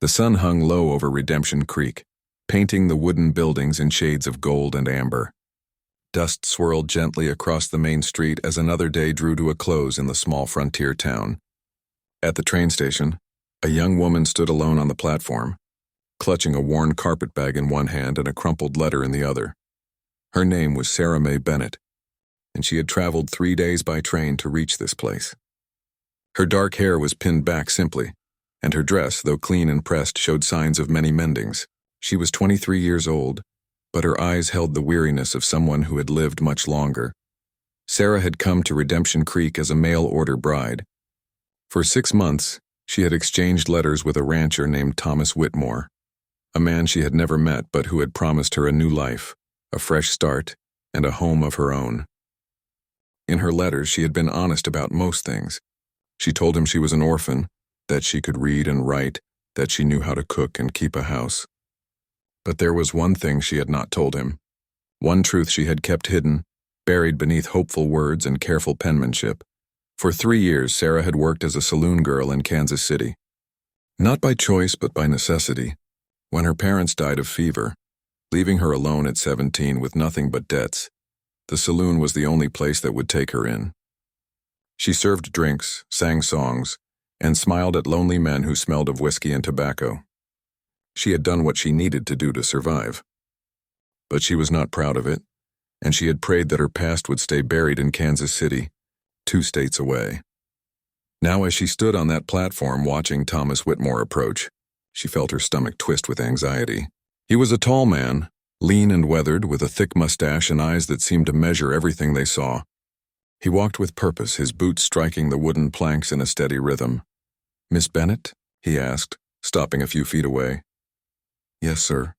The sun hung low over Redemption Creek, painting the wooden buildings in shades of gold and amber. Dust swirled gently across the main street as another day drew to a close in the small frontier town. At the train station, a young woman stood alone on the platform, clutching a worn carpetbag in one hand and a crumpled letter in the other. Her name was Sarah Mae Bennett, and she had traveled 3 days by train to reach this place. Her dark hair was pinned back simply, and her dress, though clean and pressed, showed signs of many mendings. She was 23 years old, but her eyes held the weariness of someone who had lived much longer. Sarah had come to Redemption Creek as a mail-order bride. For 6 months, she had exchanged letters with a rancher named Thomas Whitmore, a man she had never met but who had promised her a new life, a fresh start, and a home of her own. In her letters, she had been honest about most things. She told him she was an orphan, that she could read and write, that she knew how to cook and keep a house. But there was one thing she had not told him, one truth she had kept hidden, buried beneath hopeful words and careful penmanship. For 3 years, Sarah had worked as a saloon girl in Kansas City. Not by choice, but by necessity. When her parents died of fever, leaving her alone at 17 with nothing but debts, the saloon was the only place that would take her in. She served drinks, sang songs, and smiled at lonely men who smelled of whiskey and tobacco. She had done what she needed to do to survive. But she was not proud of it, and she had prayed that her past would stay buried in Kansas City, 2 states away. Now, as she stood on that platform watching Thomas Whitmore approach, she felt her stomach twist with anxiety. He was a tall man, lean and weathered, with a thick mustache and eyes that seemed to measure everything they saw. He walked with purpose, his boots striking the wooden planks in a steady rhythm. "Miss Bennett?" he asked, stopping a few feet away. "Yes, sir,"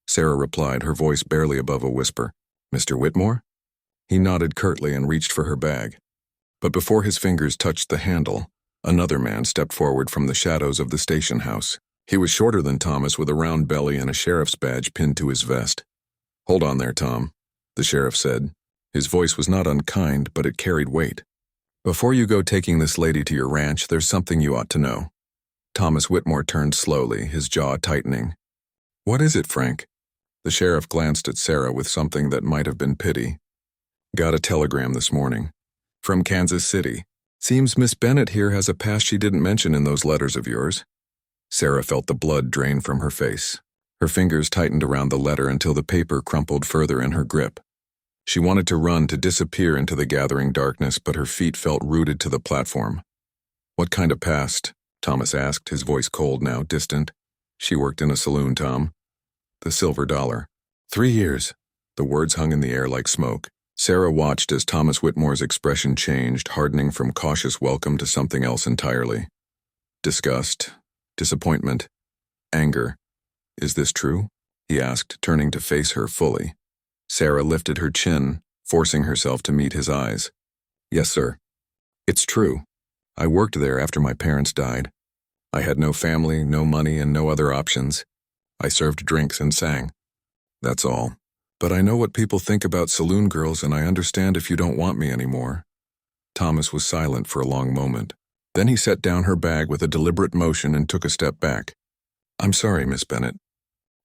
Sarah replied, her voice barely above a whisper. "Mr. Whitmore?" He nodded curtly and reached for her bag. But before his fingers touched the handle, another man stepped forward from the shadows of the station house. He was shorter than Thomas, with a round belly and a sheriff's badge pinned to his vest. "Hold on there, Tom," the sheriff said. His voice was not unkind, but it carried weight. "Before you go taking this lady to your ranch, there's something you ought to know." Thomas Whitmore turned slowly, his jaw tightening. "What is it, Frank?" The sheriff glanced at Sarah with something that might have been pity. "Got a telegram this morning. From Kansas City. Seems Miss Bennett here has a past she didn't mention in those letters of yours." Sarah felt the blood drain from her face. Her fingers tightened around the letter until the paper crumpled further in her grip. She wanted to run, to disappear into the gathering darkness, but her feet felt rooted to the platform. "What kind of past?" Thomas asked, his voice cold now, distant. "She worked in a saloon, Tom." "The Silver Dollar." 3 years. The words hung in the air like smoke. Sarah watched as Thomas Whitmore's expression changed, hardening from cautious welcome to something else entirely. Disgust, disappointment, anger. "Is this true?" he asked, turning to face her fully. Sarah lifted her chin, forcing herself to meet his eyes. "Yes, sir. It's true. I worked there after my parents died. I had no family, no money, and no other options. I served drinks and sang. That's all. But I know what people think about saloon girls, and I understand if you don't want me anymore." Thomas was silent for a long moment. Then he set down her bag with a deliberate motion and took a step back. "I'm sorry, Miss Bennett.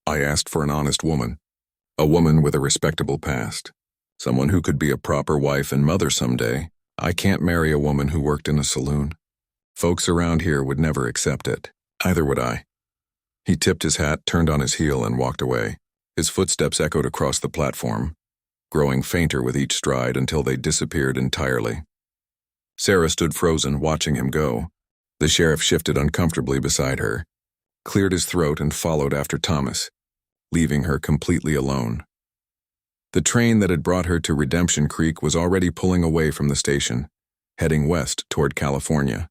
I asked for an honest woman. A woman with a respectable past. Someone who could be a proper wife and mother someday. I can't marry a woman who worked in a saloon. Folks around here would never accept it. Either would I." He tipped his hat, turned on his heel, and walked away. His footsteps echoed across the platform, growing fainter with each stride until they disappeared entirely. Sarah stood frozen, watching him go. The sheriff shifted uncomfortably beside her, cleared his throat, and followed after Thomas, leaving her completely alone. The train that had brought her to Redemption Creek was already pulling away from the station, heading west toward California.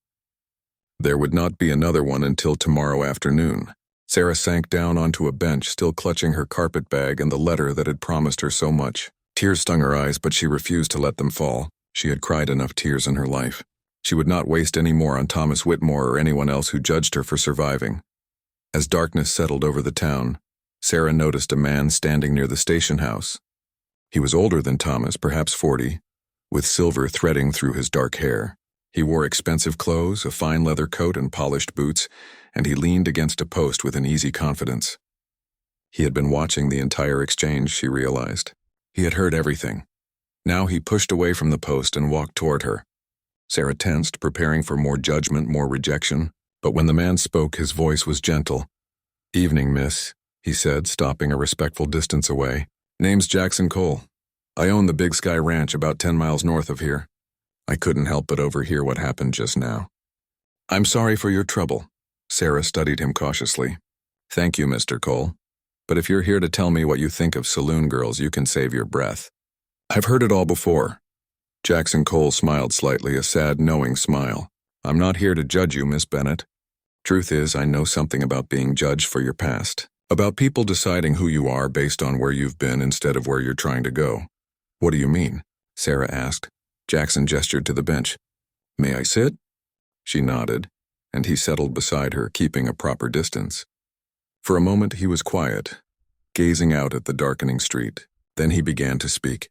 There would not be another one until tomorrow afternoon. Sarah sank down onto a bench, still clutching her carpetbag and the letter that had promised her so much. Tears stung her eyes, but she refused to let them fall. She had cried enough tears in her life. She would not waste any more on Thomas Whitmore or anyone else who judged her for surviving. As darkness settled over the town, Sarah noticed a man standing near the station house. He was older than Thomas, perhaps 40, with silver threading through his dark hair. He wore expensive clothes, a fine leather coat, and polished boots, and he leaned against a post with an easy confidence. He had been watching the entire exchange, she realized. He had heard everything. Now he pushed away from the post and walked toward her. Sarah tensed, preparing for more judgment, more rejection, but when the man spoke, his voice was gentle. "Evening, miss," he said, stopping a respectful distance away. "Name's Jackson Cole. I own the Big Sky Ranch about 10 miles north of here. I couldn't help but overhear what happened just now." "I'm sorry for your trouble." Sarah studied him cautiously. "Thank you, Mr. Cole. But if you're here to tell me what you think of saloon girls, you can save your breath." "I've heard it all before." Jackson Cole smiled slightly, a sad, knowing smile. "I'm not here to judge you, Miss Bennett. Truth is, I know something about being judged for your past, about people deciding who you are based on where you've been instead of where you're trying to go." "What do you mean?" Sarah asked. Jackson gestured to the bench. "May I sit?" She nodded, and he settled beside her, keeping a proper distance. For a moment he was quiet, gazing out at the darkening street. Then he began to speak.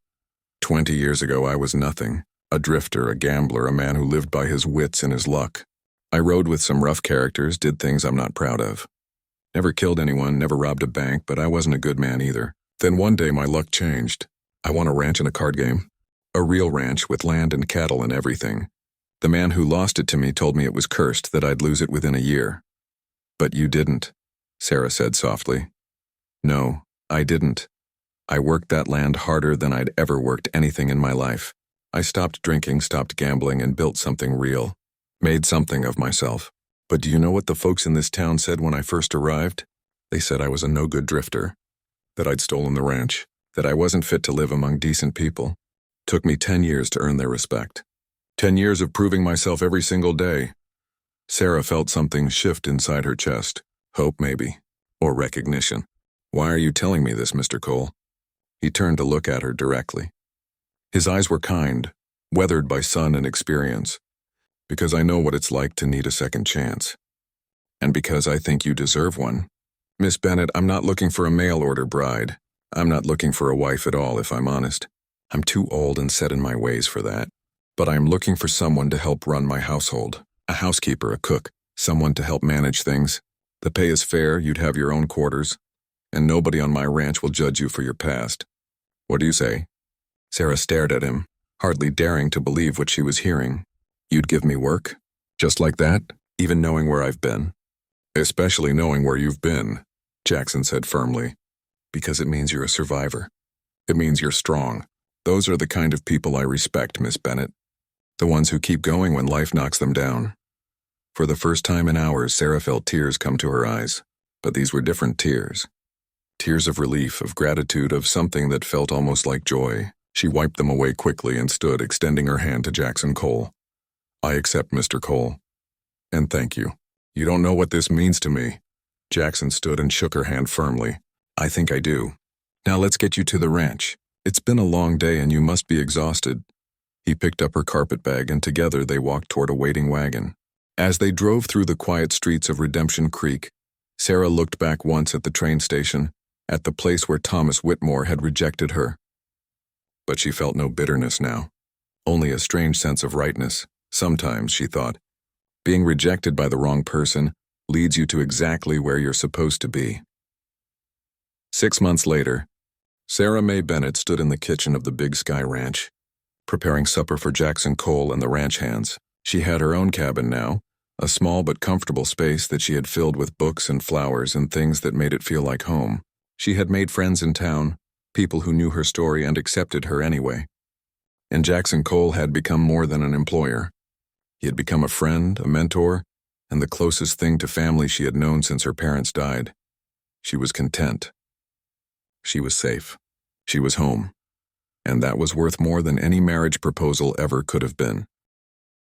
20 years ago I was nothing, a drifter, a gambler, a man who lived by his wits and his luck. I rode with some rough characters, did things I'm not proud of. Never killed anyone, never robbed a bank, but I wasn't a good man either. Then one day my luck changed. I won a ranch in a card game. A real ranch with land and cattle and everything. The man who lost it to me told me it was cursed, that I'd lose it within a year. "But you didn't," Sarah said softly. "No, I didn't. I worked that land harder than I'd ever worked anything in my life. I stopped drinking, stopped gambling, and built something real. Made something of myself. But do you know what the folks in this town said when I first arrived? They said I was a no-good drifter, that I'd stolen the ranch, that I wasn't fit to live among decent people. Took me 10 years to earn their respect. 10 years of proving myself every single day." Sarah felt something shift inside her chest. Hope, maybe. Or recognition. "Why are you telling me this, Mr. Cole?" He turned to look at her directly. His eyes were kind, weathered by sun and experience. "Because I know what it's like to need a second chance. And because I think you deserve one. Miss Bennett, I'm not looking for a mail-order bride. I'm not looking for a wife at all, if I'm honest. I'm too old and set in my ways for that. But I'm looking for someone to help run my household. A housekeeper, a cook, someone to help manage things. The pay is fair, you'd have your own quarters. And nobody on my ranch will judge you for your past. What do you say?" Sarah stared at him, hardly daring to believe what she was hearing. "You'd give me work? Just like that? Even knowing where I've been?" "Especially knowing where you've been," Jackson said firmly. "Because it means you're a survivor. It means you're strong. Those are the kind of people I respect, Miss Bennett. The ones who keep going when life knocks them down." For the first time in hours, Sarah felt tears come to her eyes. But these were different tears. Tears of relief, of gratitude, of something that felt almost like joy. She wiped them away quickly and stood, extending her hand to Jackson Cole. "I accept, Mr. Cole. And thank you. You don't know what this means to me." Jackson stood and shook her hand firmly. "I think I do. Now let's get you to the ranch. It's been a long day and you must be exhausted." He picked up her carpetbag and together they walked toward a waiting wagon. As they drove through the quiet streets of Redemption Creek, Sarah looked back once at the train station, at the place where Thomas Whitmore had rejected her. But she felt no bitterness now, only a strange sense of rightness. Sometimes, she thought, being rejected by the wrong person leads you to exactly where you're supposed to be. 6 months later, Sarah Mae Bennett stood in the kitchen of the Big Sky Ranch, preparing supper for Jackson Cole and the ranch hands. She had her own cabin now, a small but comfortable space that she had filled with books and flowers and things that made it feel like home. She had made friends in town, people who knew her story and accepted her anyway. And Jackson Cole had become more than an employer. He had become a friend, a mentor, and the closest thing to family she had known since her parents died. She was content. She was safe. She was home. And that was worth more than any marriage proposal ever could have been.